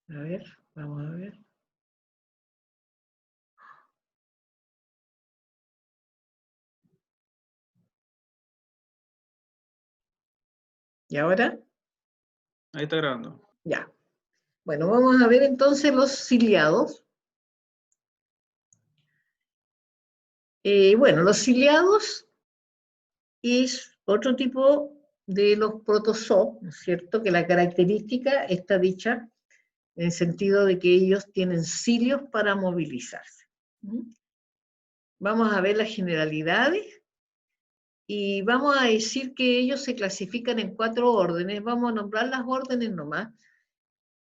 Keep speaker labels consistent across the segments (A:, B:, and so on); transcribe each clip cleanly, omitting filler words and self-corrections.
A: A ver, vamos a ver. ¿Y ahora?
B: Ahí está grabando.
A: Ya. Bueno, vamos a ver entonces los ciliados. Bueno, los ciliados es otro tipo de los protozoos, ¿no es cierto? Que la característica está dicha en el sentido de que ellos tienen cilios para movilizarse. Vamos a ver las generalidades y vamos a decir que ellos se clasifican en 4 órdenes. Vamos a nombrar las órdenes nomás.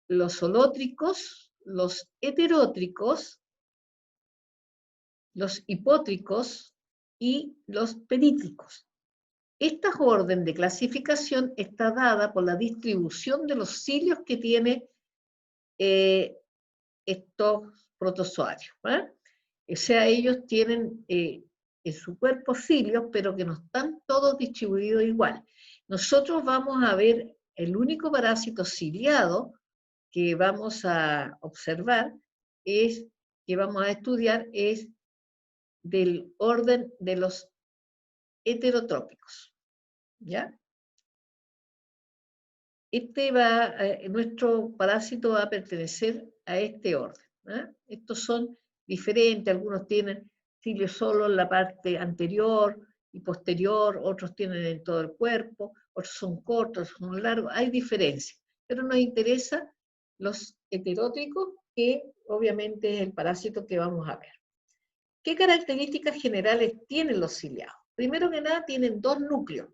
A: Los holótricos, los heterótricos, los hipótricos y los perítricos. Esta orden de clasificación está dada por la distribución de los cilios que tiene estos protozoarios. O sea, ellos tienen en su cuerpo cilios, pero que no están todos distribuidos igual. Nosotros vamos a ver el único parásito ciliado que vamos a observar, que vamos a estudiar, es del orden de los heterotrópicos. ¿Ya? Nuestro parásito va a pertenecer a este orden. Estos son diferentes, algunos tienen cilios solo en la parte anterior y posterior, otros tienen en todo el cuerpo, otros son cortos, otros son largos, hay diferencias, pero nos interesa los heterótricos, que obviamente es el parásito que vamos a ver. ¿Qué características generales tienen los ciliados? Primero que nada, tienen 2 núcleos,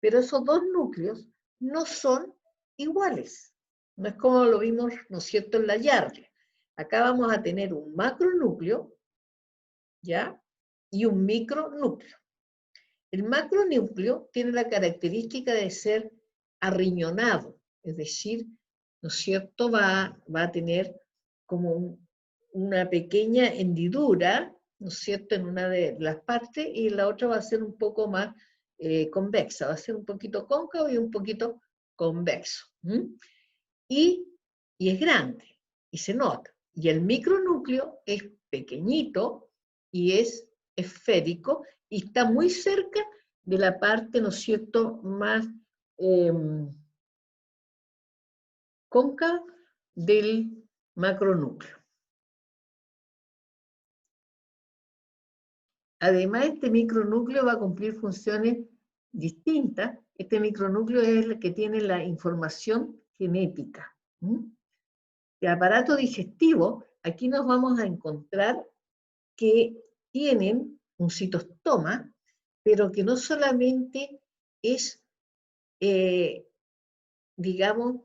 A: pero esos 2 núcleos no son iguales. No es como lo vimos, ¿no es cierto?, en la Yardia. Acá vamos a tener un macronúcleo, ¿ya? Y un micronúcleo. El macronúcleo tiene la característica de ser arriñonado, es decir, ¿no es cierto?, va a tener como una pequeña hendidura, ¿no es cierto?, en una de las partes, y la otra va a ser un poco más convexa, va a ser un poquito cóncavo y un poquito convexo. Y es grande, y se nota. Y el micronúcleo es pequeñito y es esférico y está muy cerca de la parte, ¿no es cierto?, más cóncava del macronúcleo. Además, este micronúcleo va a cumplir funciones distintas. Este micronúcleo es el que tiene la información genética. El aparato digestivo, aquí nos vamos a encontrar que tienen un citostoma, pero que no solamente es, digamos,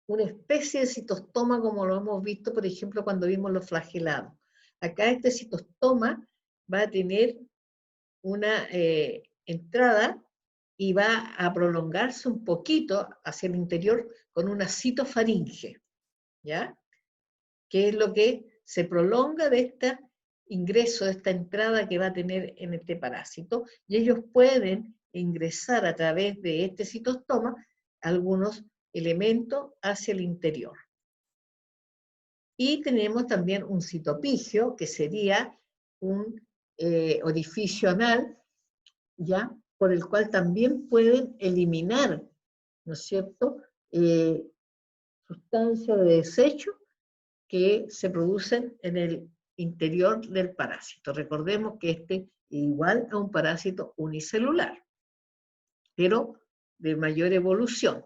A: una especie de citostoma como lo hemos visto, por ejemplo, cuando vimos los flagelados. Acá este citostoma va a tener una entrada y va a prolongarse un poquito hacia el interior con una citofaringe, ¿ya? Que es lo que se prolonga de este ingreso, de esta entrada que va a tener en este parásito, y ellos pueden ingresar a través de este citostoma algunos elementos hacia el interior. Y tenemos también un citopigio, que sería un orificio anal, ¿ya?, por el cual también pueden eliminar, ¿no es cierto?, sustancias de desecho que se producen en el interior del parásito. Recordemos que este es igual a un parásito unicelular, pero de mayor evolución.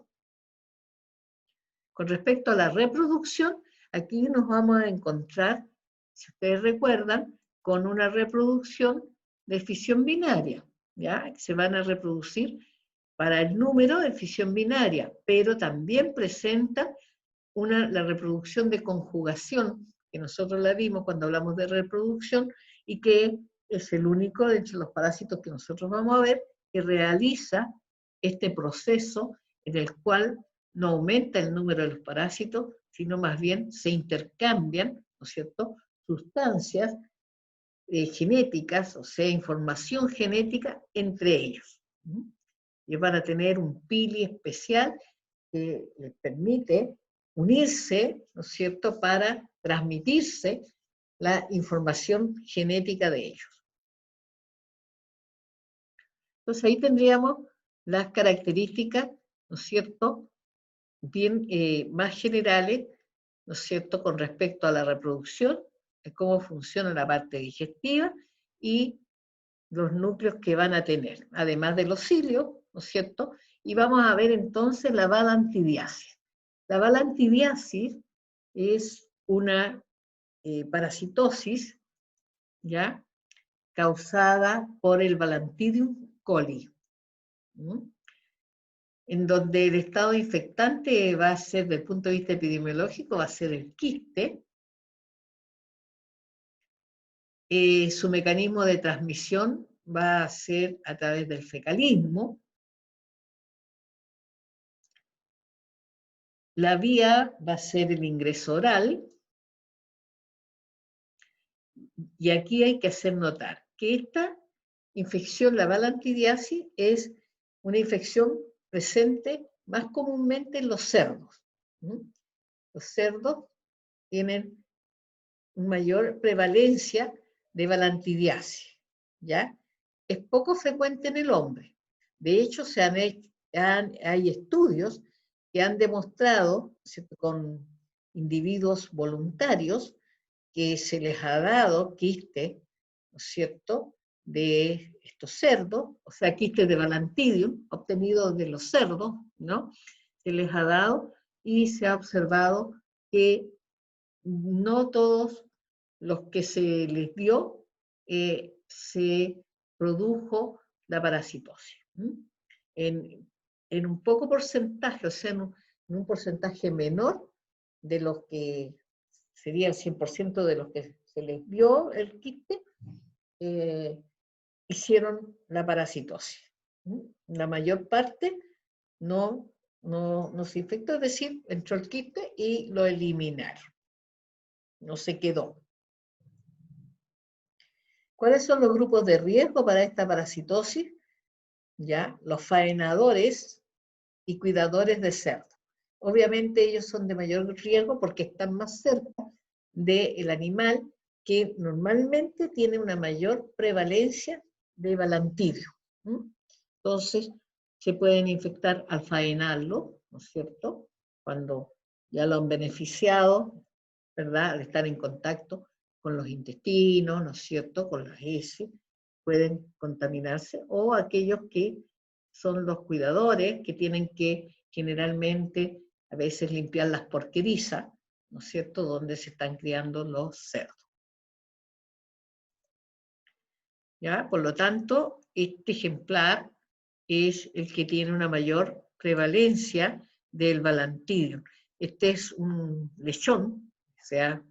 A: Con respecto a la reproducción, aquí nos vamos a encontrar, si ustedes recuerdan, con una reproducción de fisión binaria, ¿ya? Se van a reproducir para el número de fisión binaria, pero también presenta la reproducción de conjugación, que nosotros la vimos cuando hablamos de reproducción, y que es el único de entre los parásitos que nosotros vamos a ver que realiza este proceso en el cual no aumenta el número de los parásitos, sino más bien se intercambian, ¿no es cierto?, sustancias genéticas, o sea, información genética entre ellos. Y van a tener un pili especial que les permite, unirse, ¿no es cierto?, para transmitirse la información genética de ellos. Entonces ahí tendríamos las características, ¿no es cierto?, bien más generales, ¿no es cierto?, con respecto a la reproducción, de cómo funciona la parte digestiva y los núcleos que van a tener, además de los cilios, ¿no es cierto? Y vamos a ver entonces la balantidiasis. La balantidiasis es una parasitosis, ¿ya?, causada por el Balantidium coli, en donde el estado infectante va a ser, desde el punto de vista epidemiológico, va a ser el quiste. Su mecanismo de transmisión va a ser a través del fecalismo. La vía va a ser el ingreso oral. Y aquí hay que hacer notar que esta infección, la balantidiasis, es una infección presente más comúnmente en los cerdos. Los cerdos tienen una mayor prevalencia de balantidiasis, ¿ya? Es poco frecuente en el hombre. De hecho, hay estudios que han demostrado, ¿cierto?, con individuos voluntarios, que se les ha dado quiste, ¿no es cierto?, de estos cerdos, o sea, quiste de Balantidium, obtenidos de los cerdos, ¿no? Se les ha dado y se ha observado que no todos los que se les dio se produjo la parasitosis. En un poco porcentaje, o sea, en un porcentaje menor de los que sería el 100% de los que se les dio el quiste, hicieron la parasitosis. La mayor parte no se infectó, es decir, entró el quiste y lo eliminaron. No se quedó. ¿Cuáles son los grupos de riesgo para esta parasitosis? ¿Ya? Los faenadores y cuidadores de cerdo. Obviamente ellos son de mayor riesgo porque están más cerca del animal, que normalmente tiene una mayor prevalencia de balantidio. Entonces, se pueden infectar al faenarlo, ¿no es cierto?, cuando ya lo han beneficiado, ¿verdad?, al estar en contacto con los intestinos, ¿no es cierto?, con las heces, pueden contaminarse, o aquellos que son los cuidadores, que tienen que generalmente a veces limpiar las porquerizas, ¿no es cierto?, donde se están criando los cerdos. ¿Ya? Por lo tanto, este ejemplar es el que tiene una mayor prevalencia del Balantidium. Este es un lechón, o sea,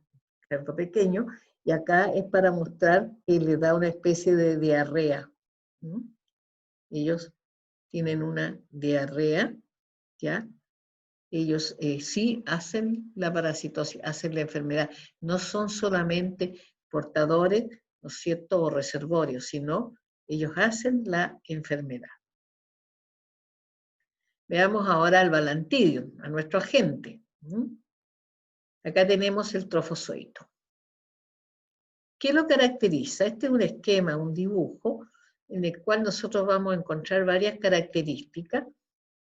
A: cerdo pequeño, y acá es para mostrar que le da una especie de diarrea. Ellos tienen una diarrea, ¿ya? Ellos sí hacen la parasitosis, hacen la enfermedad. No son solamente portadores, ¿no es cierto?, o reservorios, sino ellos hacen la enfermedad. Veamos ahora al Balantidium, a nuestro agente. Acá tenemos el trofozoito. ¿Qué lo caracteriza? Este es un esquema, un dibujo, en el cual nosotros vamos a encontrar varias características,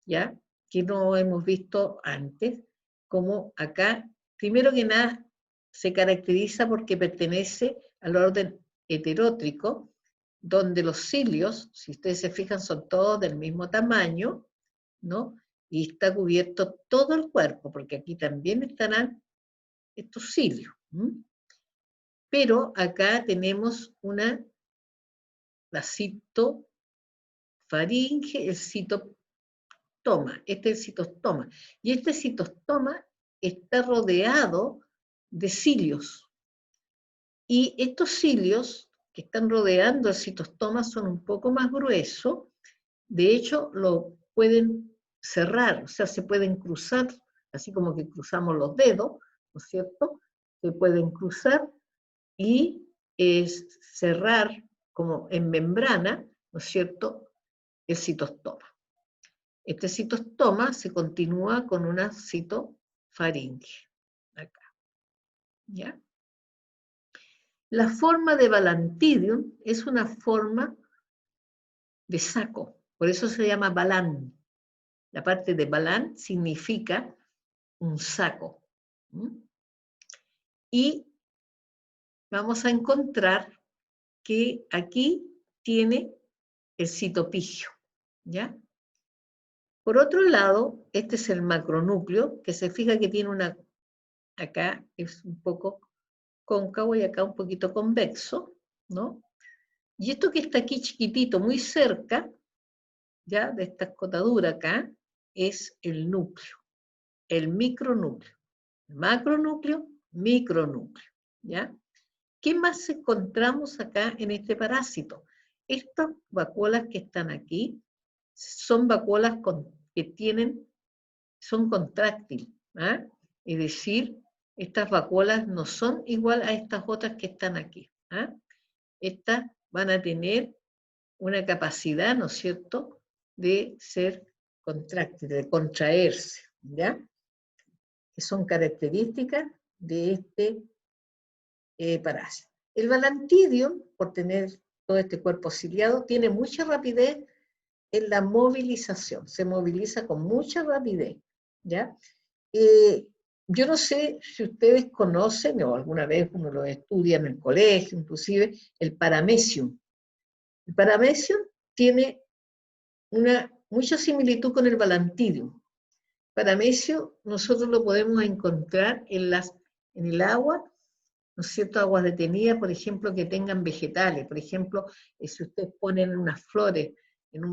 A: ¿ya?, que no hemos visto antes, como acá, primero que nada, se caracteriza porque pertenece al orden heterótrico, donde los cilios, si ustedes se fijan, son todos del mismo tamaño, ¿no? Y está cubierto todo el cuerpo, porque aquí también estarán estos cilios. Pero acá tenemos la citofaringe, el citostoma. Este es el citostoma. Y este citostoma está rodeado de cilios. Y estos cilios que están rodeando el citostoma son un poco más gruesos. De hecho, lo pueden cerrar, o sea, se pueden cruzar, así como que cruzamos los dedos, ¿no es cierto? Se pueden cruzar y cerrar como en membrana, ¿no es cierto?, el citostoma. Este citostoma se continúa con una faringe, acá, ¿ya? La forma de Balantidium es una forma de saco, por eso se llama balán. La parte de balán significa un saco. Y vamos a encontrar que aquí tiene el citopigio, ¿ya? Por otro lado, este es el macronúcleo, que se fija que tiene una, acá es un poco cóncavo y acá un poquito convexo, ¿no? Y esto que está aquí chiquitito, muy cerca, ya, de esta escotadura acá, es el núcleo, el micronúcleo. Macronúcleo, micronúcleo, ¿ya? ¿Qué más encontramos acá en este parásito? Estas vacuolas que están aquí son vacuolas que tienen, son contráctiles, ¿ah? Es decir, estas vacuolas no son igual a estas otras que están aquí, ¿ah? Estas van a tener una capacidad, ¿no es cierto?, de ser contráctiles, de contraerse, ¿ya? Que son características de este parásito. El Balantidium, por tener todo este cuerpo ciliado, tiene mucha rapidez en la movilización, se moviliza con mucha rapidez, ¿ya? Yo no sé si ustedes conocen, o alguna vez uno lo estudia en el colegio, inclusive, el paramecium. El paramecium tiene mucha similitud con el Balantidium. Paramecio nosotros lo podemos encontrar en el agua, ¿no es cierto?, aguas detenidas, por ejemplo, que tengan vegetales. Por ejemplo, si ustedes ponen unas flores en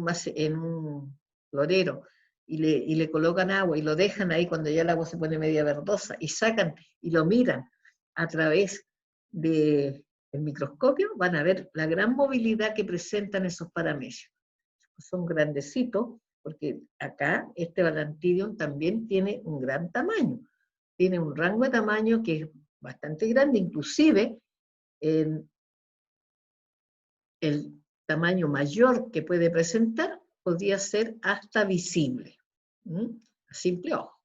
A: un florero y le colocan agua y lo dejan ahí cuando ya el agua se pone media verdosa y sacan y lo miran a través del microscopio, van a ver la gran movilidad que presentan esos paramecios. Son grandecitos, porque acá este Balantidium también tiene un gran tamaño. Tiene un rango de tamaño que es bastante grande, inclusive el tamaño mayor que puede presentar podría ser hasta visible, a simple ojo.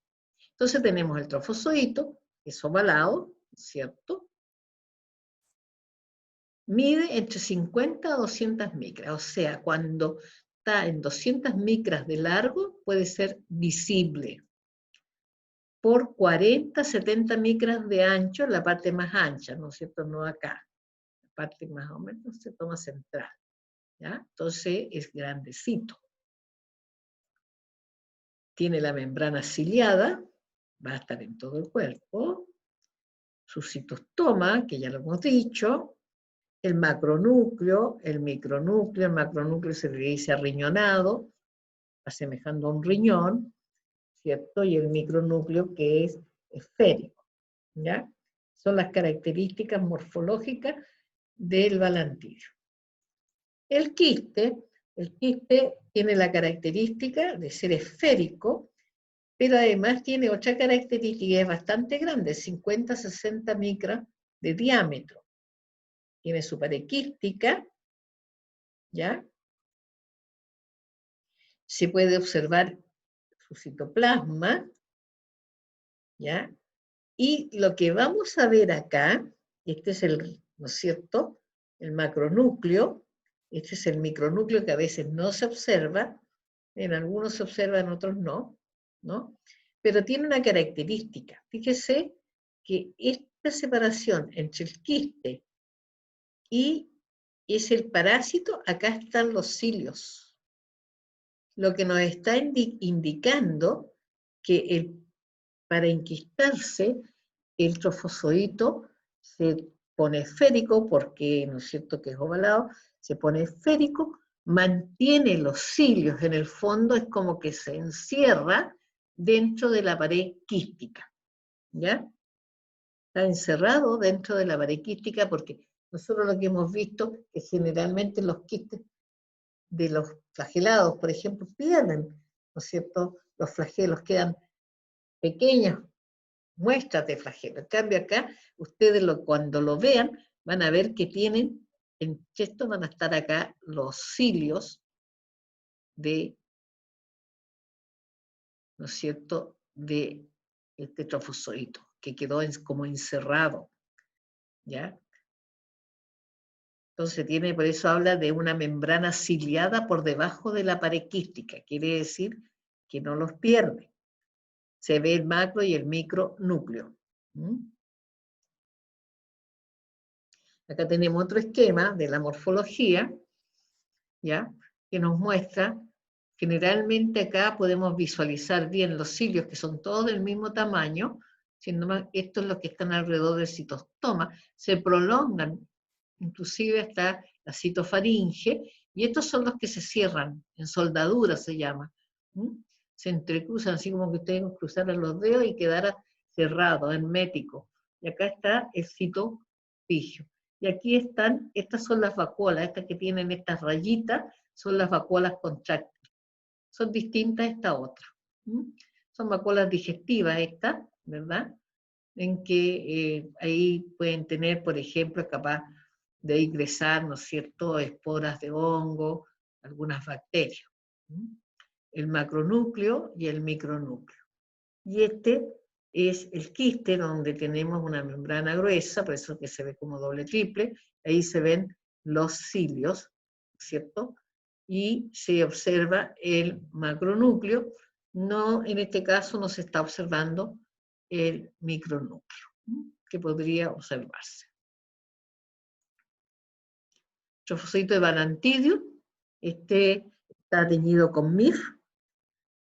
A: Entonces tenemos el trofozoito, que es ovalado, ¿cierto? Mide entre 50 a 200 micras, o sea, cuando está en 200 micras de largo puede ser visible. Por 40, 70 micras de ancho, la parte más ancha, ¿no es cierto? No acá, la parte más o menos se toma central, ¿ya? Entonces es grandecito. Tiene la membrana ciliada, va a estar en todo el cuerpo, su citostoma, que ya lo hemos dicho, el macronúcleo, el micronúcleo, el macronúcleo se le dice arriñonado, asemejando a un riñón, ¿cierto? Y el micronúcleo que es esférico, ¿ya? Son las características morfológicas del Balantidium. El quiste tiene la característica de ser esférico, pero además tiene otra característica, es bastante grande, 50-60 micras de diámetro. Tiene su pared quística, ¿ya? Se puede observar su citoplasma, ¿ya? Y lo que vamos a ver acá, este es el, ¿no es cierto?, el macronúcleo, este es el micronúcleo que a veces no se observa, en algunos se observa, en otros no, ¿no? Pero tiene una característica. Fíjese que esta separación entre el quiste y es el parásito, acá están los cilios. Lo que nos está indicando que para enquistarse, el trofozoito se pone esférico, porque, ¿no es cierto?, que es ovalado, se pone esférico, mantiene los cilios en el fondo, es como que se encierra dentro de la pared quística, ¿ya? Está encerrado dentro de la pared quística porque nosotros lo que hemos visto es que generalmente los quistes de los flagelados, por ejemplo, pierden, ¿no es cierto?, los flagelos quedan pequeñas muestras de flagelo. En cambio acá, ustedes cuando lo vean, van a ver que tienen, en esto van a estar acá los cilios de, ¿no es cierto?, de este trofozoito, que quedó como encerrado, ¿ya? Entonces tiene, por eso habla de una membrana ciliada por debajo de la pared quística, quiere decir que no los pierde. Se ve el macro y el micronúcleo. Acá tenemos otro esquema de la morfología, ¿ya? Que nos muestra, generalmente acá podemos visualizar bien los cilios, que son todos del mismo tamaño, siendo más, estos los que están alrededor del citostoma, se prolongan, inclusive hasta la citofaringe, y estos son los que se cierran, en soldadura se llama. Se entrecruzan, así como que ustedes cruzaran los dedos y quedara cerrado, hermético. Y acá está el citofigio. Y aquí están, estas son las vacuolas, estas que tienen estas rayitas, son las vacuolas contráctiles. Son distintas a esta otra. Son vacuolas digestivas estas, ¿verdad? En que ahí pueden tener, por ejemplo, capaz de ingresar, ¿no es cierto?, esporas de hongo, algunas bacterias. El macronúcleo y el micronúcleo. Y este es el quiste, donde tenemos una membrana gruesa, por eso que se ve como doble triple, ahí se ven los cilios, ¿cierto? Y se observa el macronúcleo, no, en este caso no se está observando el micronúcleo, que podría observarse. Trofocito de Balantidium, este está teñido con MIR,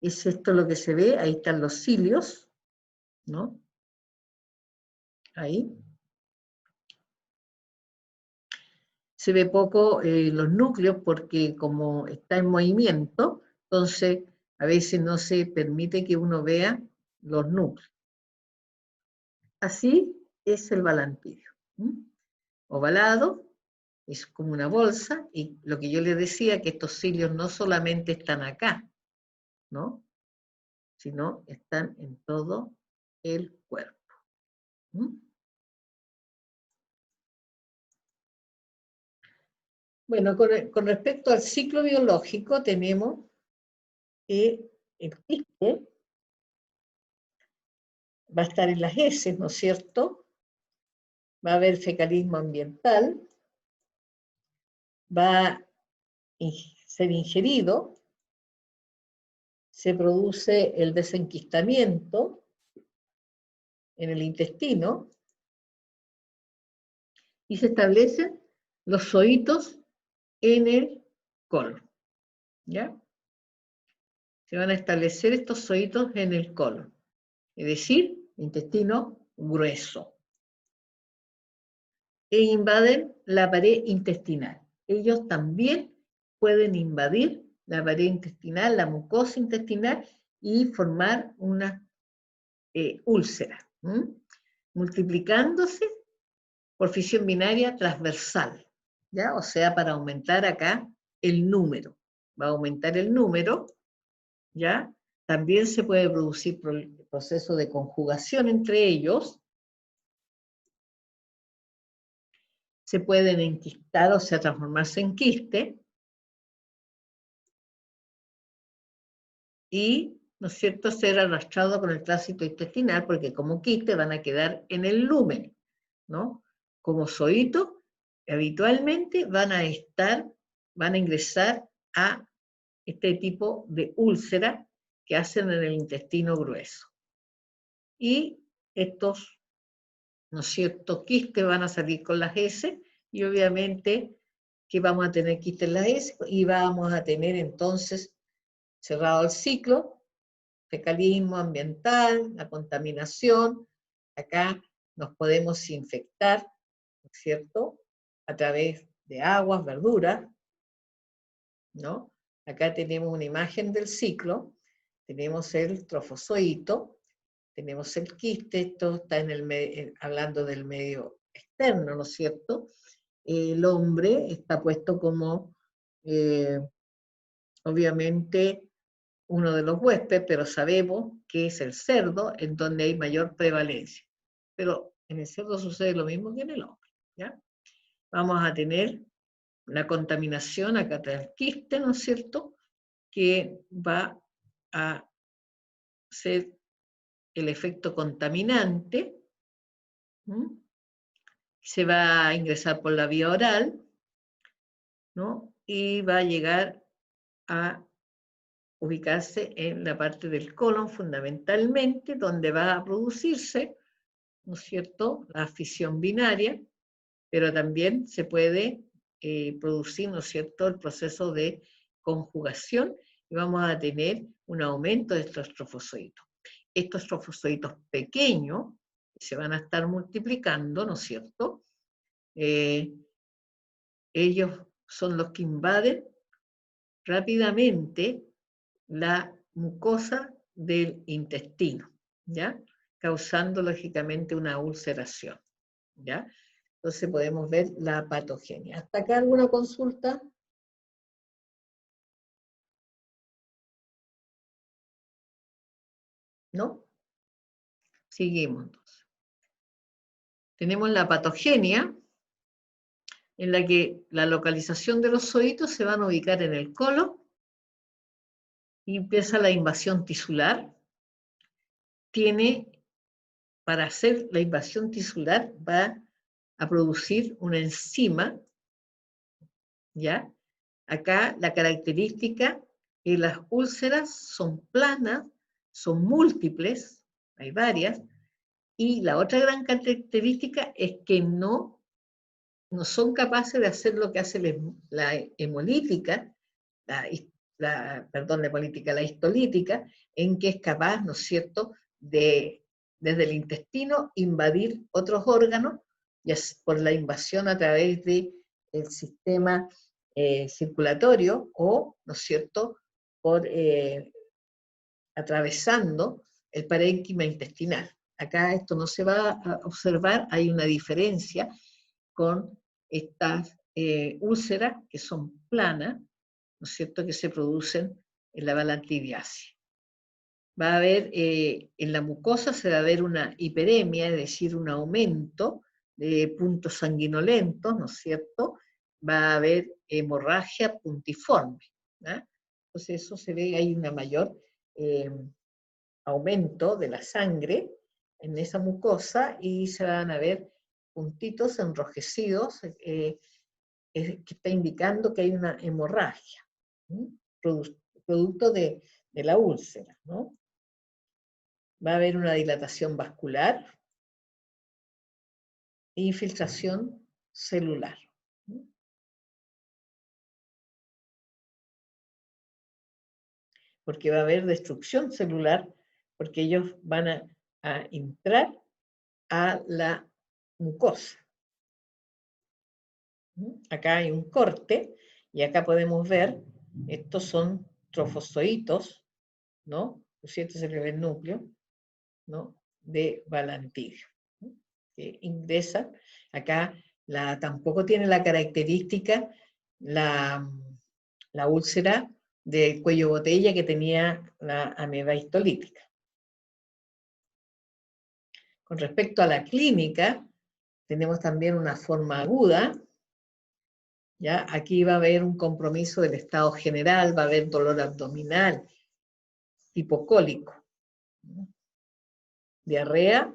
A: es esto lo que se ve, ahí están los cilios, ¿no? Ahí. Se ve poco los núcleos porque como está en movimiento, entonces a veces no se permite que uno vea los núcleos. Así es el balantidio. Ovalado, es como una bolsa, y lo que yo les decía, que estos cilios no solamente están acá, ¿no? Sino están en todo el cuerpo. Bueno, con respecto al ciclo biológico, tenemos que el quiste va a estar en las heces, ¿no es cierto? Va a haber fecalismo ambiental, va a ser ingerido, se produce el desenquistamiento en el intestino y se establecen los zoitos en el colon, ¿ya? Se van a establecer estos zoitos en el colon, es decir, intestino grueso. E invaden la pared intestinal. Ellos también pueden invadir la pared intestinal, la mucosa intestinal, y formar una úlcera, multiplicándose por fisión binaria transversal, ¿ya? O sea, para aumentar acá el número. Va a aumentar el número, ¿ya? También se puede producir proceso de conjugación entre ellos. Se pueden enquistar, o sea, transformarse en quiste. Y, ¿no es cierto?, ser arrastrado con el tránsito intestinal, porque como quiste van a quedar en el lumen, ¿no? Como zoito, habitualmente van a ingresar a este tipo de úlcera que hacen en el intestino grueso. Y estos, ¿no es cierto?, quistes van a salir con las heces, y obviamente que vamos a tener quistes en las heces, y vamos a tener entonces cerrado el ciclo, fecalismo ambiental, la contaminación. Acá nos podemos infectar, ¿no es cierto?, a través de aguas, verduras, ¿no? Acá tenemos una imagen del ciclo, tenemos el trofozoito, tenemos el quiste, esto está hablando del medio externo, ¿no es cierto? El hombre está puesto como, obviamente, uno de los huéspedes, pero sabemos que es el cerdo en donde hay mayor prevalencia. Pero en el cerdo sucede lo mismo que en el hombre, ¿ya? Vamos a tener la contaminación acá del quiste, ¿no es cierto?, que va a ser el efecto contaminante, se va a ingresar por la vía oral, ¿no? Y va a llegar a ubicarse en la parte del colon fundamentalmente, donde va a producirse, ¿no es cierto?, la fisión binaria, pero también se puede producir, ¿no es cierto?, el proceso de conjugación y vamos a tener un aumento de estos trofosoditos. Estos trofosoditos pequeños se van a estar multiplicando, ¿no es cierto? Ellos son los que invaden rápidamente la mucosa del intestino, ¿ya? Causando lógicamente una ulceración, ¿ya? Entonces podemos ver la patogenia. ¿Hasta acá alguna consulta? ¿No? Seguimos entonces. Tenemos la patogenia, en la que la localización de los zoitos se van a ubicar en el colon y empieza la invasión tisular. Para hacer la invasión tisular, va a producir una enzima, ¿ya? Acá la característica es que las úlceras son planas, son múltiples, hay varias, y la otra gran característica es que no son capaces de hacer lo que hace la hemolítica, la histolítica, en que es capaz, ¿no es cierto?, de, desde el intestino, invadir otros órganos, ya por la invasión a través del sistema circulatorio o, ¿no es cierto?, atravesando el parénquima intestinal. Acá esto no se va a observar, hay una diferencia con estas úlceras que son planas, ¿no es cierto?, que se producen en la bala litiasis. Va a haber, en la mucosa se va a ver una hiperemia, es decir, un aumento de puntos sanguinolentos, ¿no es cierto? Va a haber hemorragia puntiforme, ¿no? Entonces eso se ve, hay una mayor aumento de la sangre en esa mucosa y se van a ver puntitos enrojecidos, que está indicando que hay una hemorragia, producto de la úlcera, ¿no? Va a haber una dilatación vascular e infiltración celular. Porque va a haber destrucción celular, porque ellos van a entrar a la mucosa. Acá hay un corte, y acá podemos ver, estos son trofoszoitos, ¿no? Este es el primer núcleo, ¿no?, de Balantidio, ¿no?, que ingresa. Acá tampoco tiene la característica la úlcera del cuello botella que tenía la ameba histolítica. Con respecto a la clínica, tenemos también una forma aguda, ¿ya? Aquí va a haber un compromiso del estado general, va a haber dolor abdominal, hipocólico, ¿no?, diarrea,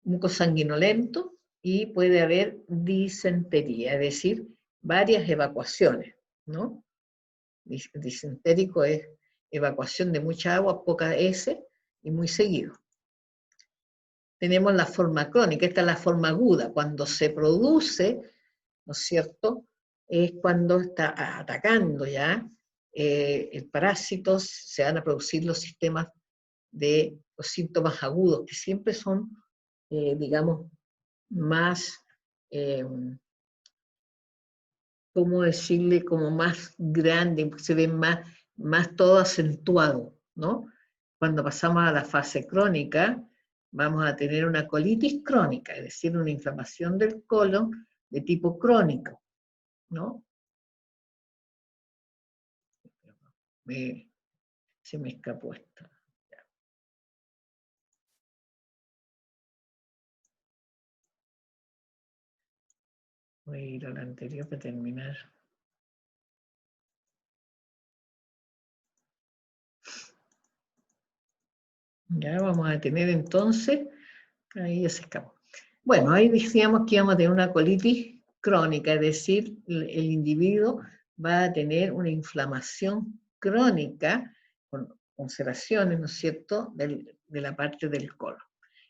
A: mucosanguinolento y puede haber disentería, es decir, varias evacuaciones, ¿no? Disentérico es evacuación de mucha agua, poca heces y muy seguido. Tenemos la forma crónica, esta es la forma aguda, cuando se produce, ¿no es cierto?, es cuando está atacando ya el parásito, se van a producir los síntomas agudos, que siempre son, digamos, más, ¿cómo decirle?, como más grande, se ve más todo acentuado, ¿no? Cuando pasamos a la fase crónica, vamos a tener una colitis crónica, es decir, una inflamación del colon de tipo crónico, ¿no? Se me escapó esto. Voy a ir a la anterior para terminar. Ya vamos a tener entonces, ahí ya se escapó. Bueno, ahí decíamos que íbamos a tener una colitis crónica, es decir, el individuo va a tener una inflamación crónica con ulceraciones, ¿no es cierto?, de la parte del colon.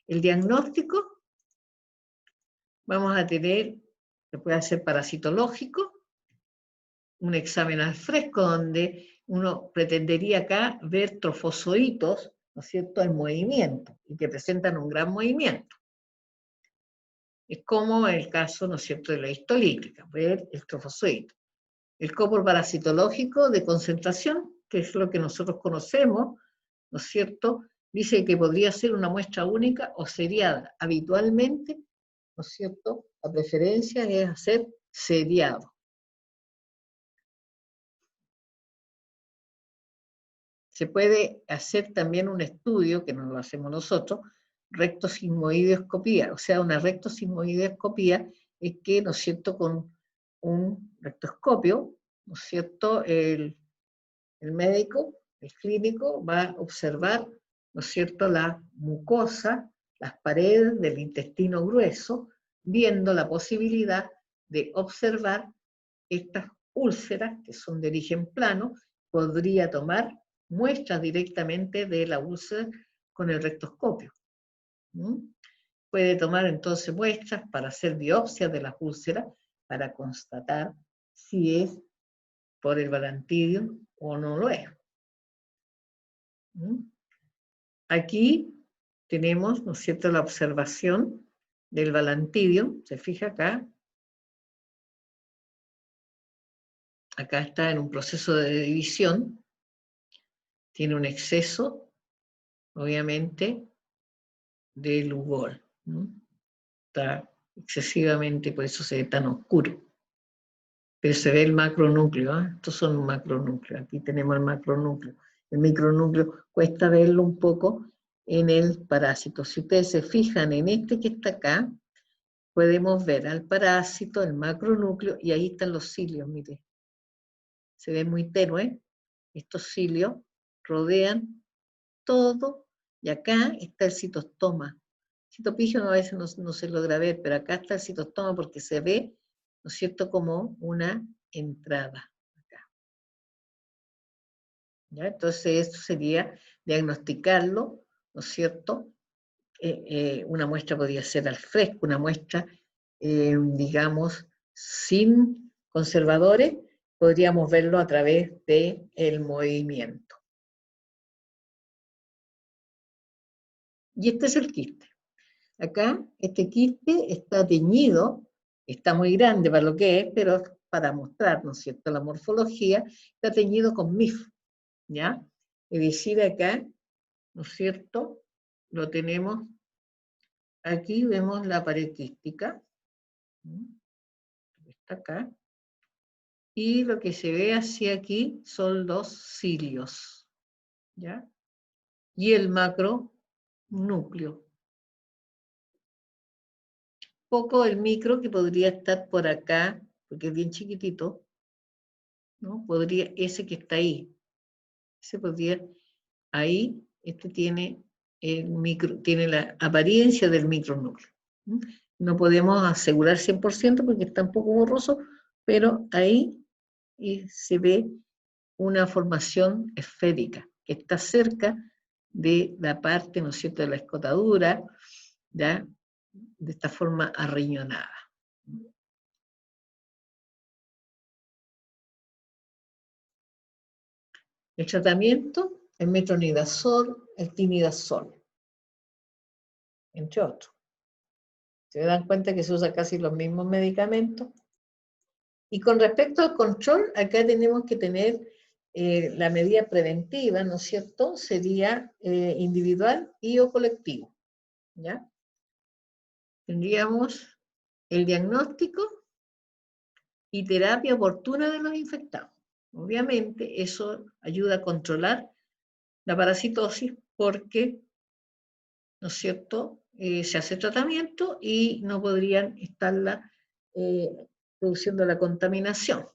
A: El diagnóstico, vamos a tener, se puede hacer parasitológico, un examen al fresco donde uno pretendería acá ver trofozoitos, ¿no es cierto?, en movimiento y que presentan un gran movimiento. Es como el caso, ¿no es cierto?, de la histolítica, ver el trofozoito. El copor parasitológico de concentración, que es lo que nosotros conocemos, ¿no es cierto?, dice que podría ser una muestra única o seriada. Habitualmente, ¿no es cierto?, la preferencia es hacer seriado. Se puede hacer también un estudio, que no lo hacemos nosotros, rectosigmoidoscopía, o sea, una rectosigmoidoscopía es que, ¿no es cierto?, con un rectoscopio, ¿no es cierto?, el médico, el clínico, va a observar, ¿no es cierto?, la mucosa, las paredes del intestino grueso, viendo la posibilidad de observar estas úlceras, que son de origen plano, podría tomar muestras directamente de la úlcera con el rectoscopio. Puede tomar entonces muestras para hacer biopsias de las úlceras para constatar si es por el Balantidium o no lo es. Aquí tenemos, ¿no es cierto?, la observación del Balantidium, se fija acá. Acá está en un proceso de división, tiene un exceso, obviamente, de Lugol. Está excesivamente, por eso se ve tan oscuro. Pero se ve el macronúcleo, ¿eh? Estos son macronúcleos, aquí tenemos el macronúcleo. El micronúcleo cuesta verlo un poco en el parásito. Si ustedes se fijan en este que está acá, podemos ver al parásito, el macronúcleo, y ahí están los cilios, mire. Se ve muy tenue. Estos cilios rodean todo, y acá está el citostoma. Citopigio a veces no se logra ver, pero acá está el citostoma porque se ve, ¿no es cierto?, como una entrada. Acá. ¿Ya? Entonces, esto sería diagnosticarlo, ¿no es cierto? Una muestra podría ser al fresco, una muestra, digamos, sin conservadores, podríamos verlo a través del movimiento. Y este es el quiste. Acá, este quiste está teñido, está muy grande para lo que es, pero para mostrar, ¿no es cierto?, la morfología, está teñido con MIF, ¿ya? Es decir, acá, ¿no es cierto?, lo tenemos, aquí vemos la pared quística, está acá, y lo que se ve hacia aquí son los cilios, ¿ya? Y el macronúcleo. Poco el micro que podría estar por acá, porque es bien chiquitito, ¿no? Podría, ese que está ahí, ese podría, ahí, este tiene tiene la apariencia del micronúcleo. No podemos asegurar 100% porque está un poco borroso, pero ahí se ve una formación esférica que está cerca de la parte, ¿no es cierto?, de la escotadura, ¿ya?, de esta forma arriñonada. El tratamiento, el metronidazol, el tinidazol, entre otros. Se dan cuenta que se usan casi los mismos medicamentos. Y con respecto al control, acá tenemos que tener la medida preventiva, ¿no es cierto? Sería individual y o colectivo, ¿ya? Tendríamos el diagnóstico y terapia oportuna de los infectados. Obviamente, eso ayuda a controlar la parasitosis porque, ¿no es cierto?, se hace tratamiento y no podrían estarla produciendo la contaminación.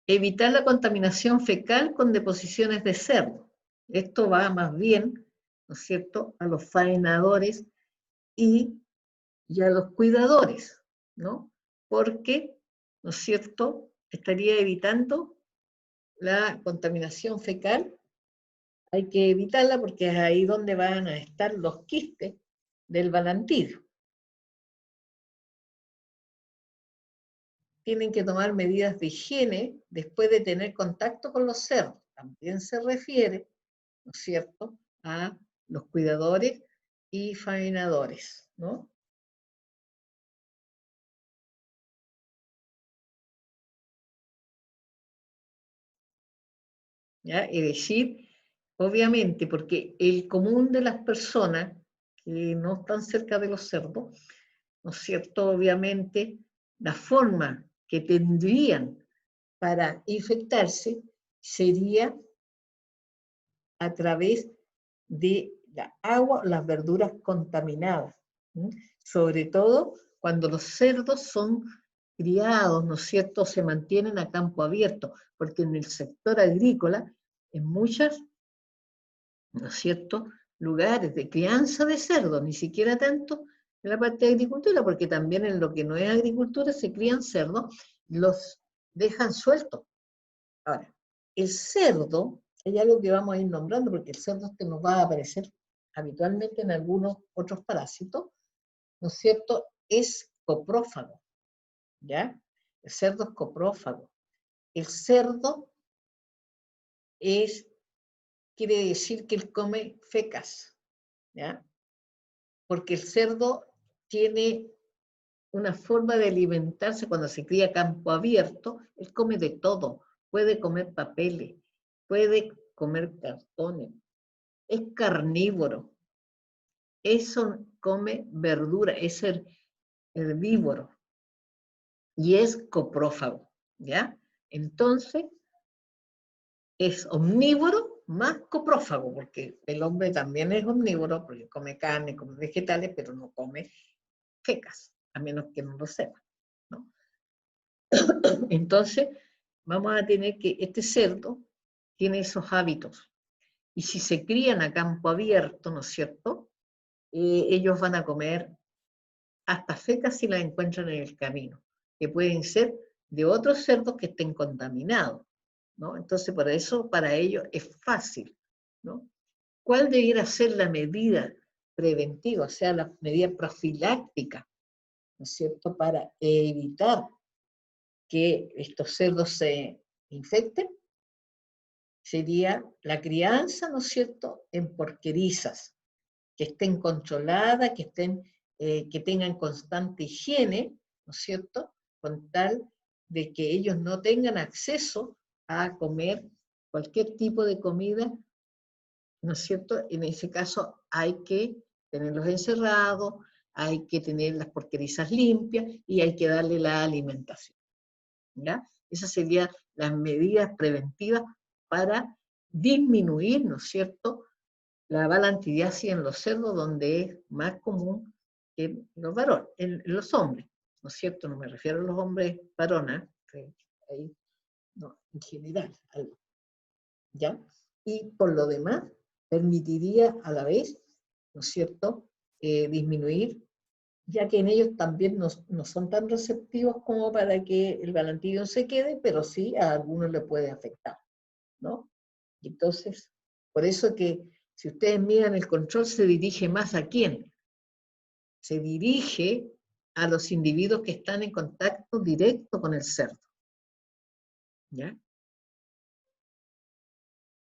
A: evitar la contaminación fecal con deposiciones de cerdo. Esto va más bien, ¿no es cierto?, a los faenadores y a los cuidadores, ¿no? Porque, ¿no es cierto?, estaría evitando la contaminación fecal. Hay que evitarla porque es ahí donde van a estar los quistes del balantidio. Tienen que tomar medidas de higiene después de tener contacto con los cerdos. También se refiere, ¿no es cierto?, a los cuidadores y faenadores, ¿no? ¿Ya? Es decir, obviamente, porque el común de las personas que no están cerca de los cerdos, ¿no es cierto?, obviamente, la forma que tendrían para infectarse sería a través de la agua o las verduras contaminadas, ¿sí? Sobre todo cuando los cerdos son criados, ¿no es cierto?, se mantienen a campo abierto, porque en el sector agrícola, en muchas, ¿no es cierto?, lugares de crianza de cerdos, ni siquiera tanto en la parte de agricultura, porque también en lo que no es agricultura se crían cerdos, los dejan sueltos. Ahora, el cerdo, hay algo que vamos a ir nombrando, porque el cerdo este nos va a aparecer habitualmente en algunos otros parásitos, ¿no es cierto?, es coprófago, ¿ya? El cerdo es coprófago. El cerdo quiere decir que él come fecas, ¿ya? Porque el cerdo tiene una forma de alimentarse cuando se cría a campo abierto, él come de todo, puede comer papeles, puede comer cartones, es carnívoro, eso come verdura, es herbívoro y es coprófago, ¿ya? Entonces, es omnívoro más coprófago, porque el hombre también es omnívoro, porque come carne, come vegetales, pero no come fecas, a menos que no lo sepa, ¿no? Entonces, vamos a tener que, este cerdo tiene esos hábitos, y si se crían a campo abierto, ¿no es cierto?, ellos van a comer hasta fecas si las encuentran en el camino, que pueden ser de otros cerdos que estén contaminados, ¿no? Entonces, por eso, para ellos es fácil, ¿no? ¿Cuál debiera ser la medida preventiva, o sea, la medida profiláctica, ¿no es cierto?, para evitar que estos cerdos se infecten? Sería la crianza, ¿no es cierto?, en porquerizas, que estén controladas, que tengan constante higiene, ¿no es cierto?, con tal de que ellos no tengan acceso a comer cualquier tipo de comida, ¿no es cierto? En ese caso hay que tenerlos encerrados, hay que tener las porquerizas limpias y hay que darle la alimentación, ¿ya? Esas serían las medidas preventivas para disminuir, ¿no es cierto?, la balantidiasis en los cerdos, donde es más común que en los varones, en los hombres, ¿no es cierto? No me refiero a los hombres varones, ahí, no, en general, ¿ya? Y por lo demás, permitiría a la vez, ¿no es cierto?, disminuir, ya que en ellos también no son tan receptivos como para que el balantidio se quede, pero sí a algunos le puede afectar, ¿no? Entonces, por eso que si ustedes miran el control, se dirige más a quién. Se dirige a los individuos que están en contacto directo con el cerdo, ¿ya?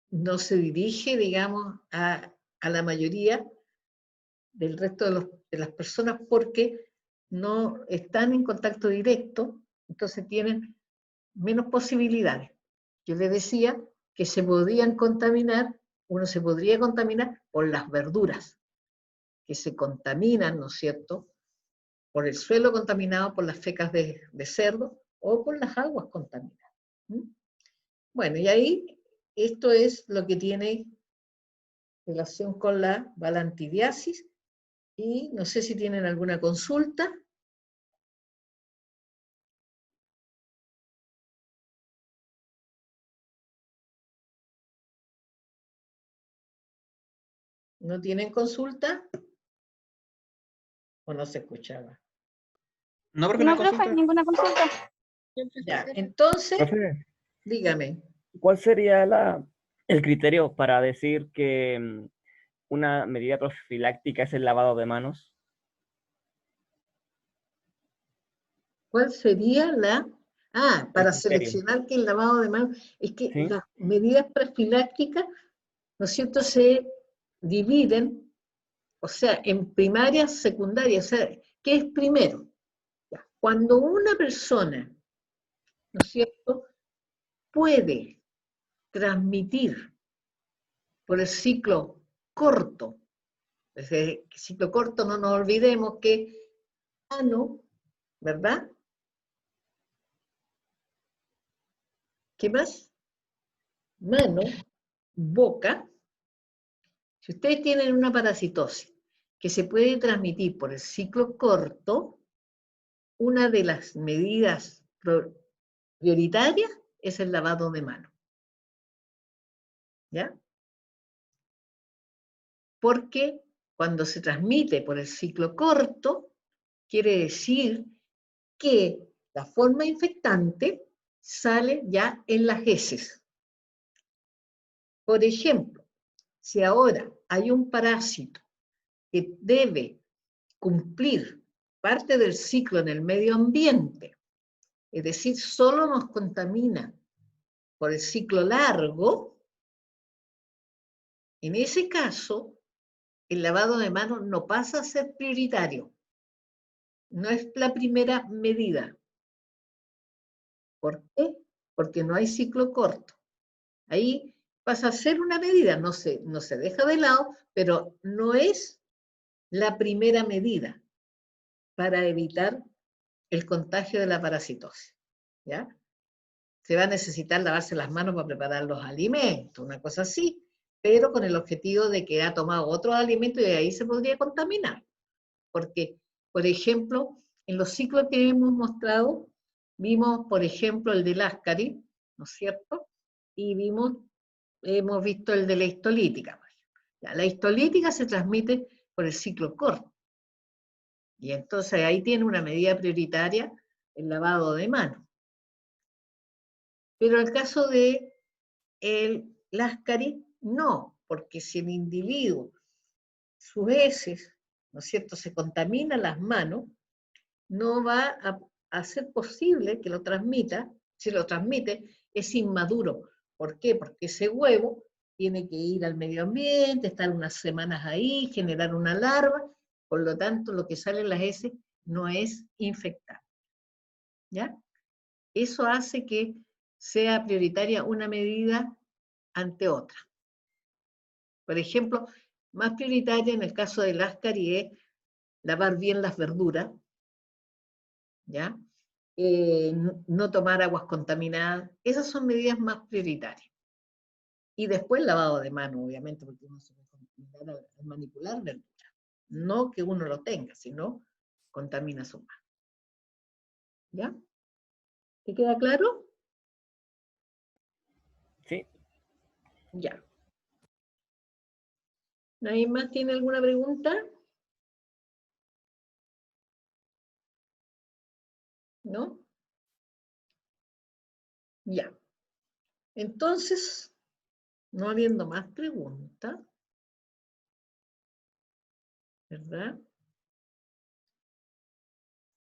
A: No se dirige, digamos, a la mayoría del resto de las personas porque no están en contacto directo, entonces tienen menos posibilidades. Yo les decía que se podían contaminar, uno se podría contaminar por las verduras, que se contaminan, ¿no es cierto?, por el suelo contaminado por las fecas de cerdo o por las aguas contaminadas. ¿Mm? Bueno, y ahí esto es lo que tiene relación con la balantidiasis, y no sé si tienen alguna consulta. ¿No tienen consulta? ¿O no se escuchaba?
B: No, porque no
C: No,
B: hay
C: profe,
B: consulta.
C: ninguna consulta.
A: Ya, entonces,
D: Profe,
A: dígame.
D: ¿cuál sería el criterio para decir que una medida profiláctica es el lavado de manos?
A: ¿Cuál sería la...? Ah, para
D: criterio.
A: seleccionar que el lavado de manos, es que
D: ¿Sí?
A: las medidas profilácticas, ¿no es cierto?, se dividen, o sea, en primaria, secundaria, o sea, ¿qué es primero? Ya, cuando una persona, ¿no es cierto?, puede transmitir por el ciclo corto, desde el ciclo corto no nos olvidemos que mano, ¿verdad? ¿Qué más? Mano, boca. Si ustedes tienen una parasitosis que se puede transmitir por el ciclo corto, una de las medidas prioritarias es el lavado de manos. ¿Ya? Porque cuando se transmite por el ciclo corto, quiere decir que la forma infectante sale ya en las heces. Por ejemplo, si ahora hay un parásito que debe cumplir parte del ciclo en el medio ambiente, es decir, solo nos contamina por el ciclo largo, en ese caso, el lavado de manos no pasa a ser prioritario. No es la primera medida. ¿Por qué? Porque no hay ciclo corto. Ahí pasa a ser una medida, no se deja de lado, pero no es la primera medida para evitar el contagio de la parasitosis. ¿Ya? Se va a necesitar lavarse las manos para preparar los alimentos, una cosa así, pero con el objetivo de que ha tomado otros alimentos y ahí se podría contaminar. Porque, por ejemplo, en los ciclos que hemos mostrado, vimos, por ejemplo, el del Ascaris, ¿no es cierto? Y hemos visto el de la histolítica. Ya, la histolítica se transmite por el ciclo corto. Y entonces ahí tiene una medida prioritaria el lavado de manos. Pero el caso de el Ascaris, no, porque si el individuo, sus heces, ¿no es cierto?, se contamina las manos, no va a ser posible que lo transmita. Si lo transmite, es inmaduro. ¿Por qué? Porque ese huevo tiene que ir al medio ambiente, estar unas semanas ahí, generar una larva, por lo tanto, lo que sale en las heces no es infectable. ¿Ya? Eso hace que sea prioritaria una medida ante otra. Por ejemplo, más prioritaria en el caso del Ascaris es lavar bien las verduras, ¿ya? No tomar aguas contaminadas. Esas son medidas más prioritarias. Y después lavado de mano, obviamente, porque uno se puede contaminar al manipular verdura. No que uno lo tenga, sino contamina su mano. ¿Ya? ¿Te queda claro?
D: Sí.
A: Ya. ¿Nadie más tiene alguna pregunta? ¿No? Ya. Entonces, no habiendo más preguntas, ¿verdad?